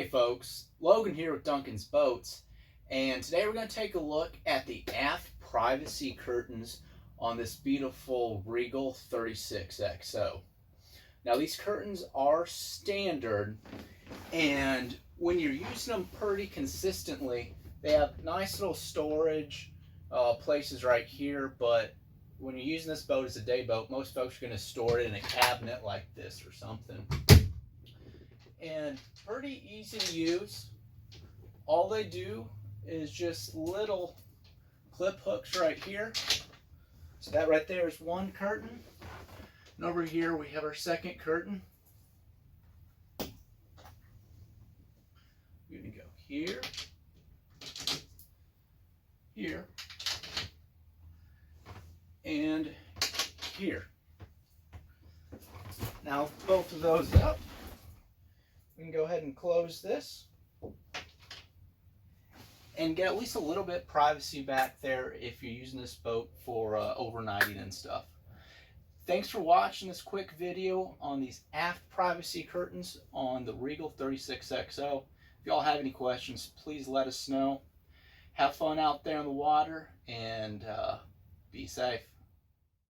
Hey folks, Logan here with Duncan's Boats, and today we're going to take a look at the aft privacy curtains on this beautiful Regal 36XO. Now these curtains are standard, and when you're using them pretty consistently, they have nice little storage places right here, but when you're using this boat as a day boat, most folks are going to store it in a cabinet like this or something. And pretty easy to use. All they do is just little clip hooks right here. So that right there is one curtain. And over here we have our second curtain. We're going to go here, here, and here. Now both of those up. We can go ahead and close this and get at least a little bit of privacy back there if you're using this boat for overnighting and stuff. Thanks for watching this quick video on these aft privacy curtains on the Regal 36XO. If y'all have any questions, please let us know. Have fun out there in the water and be safe.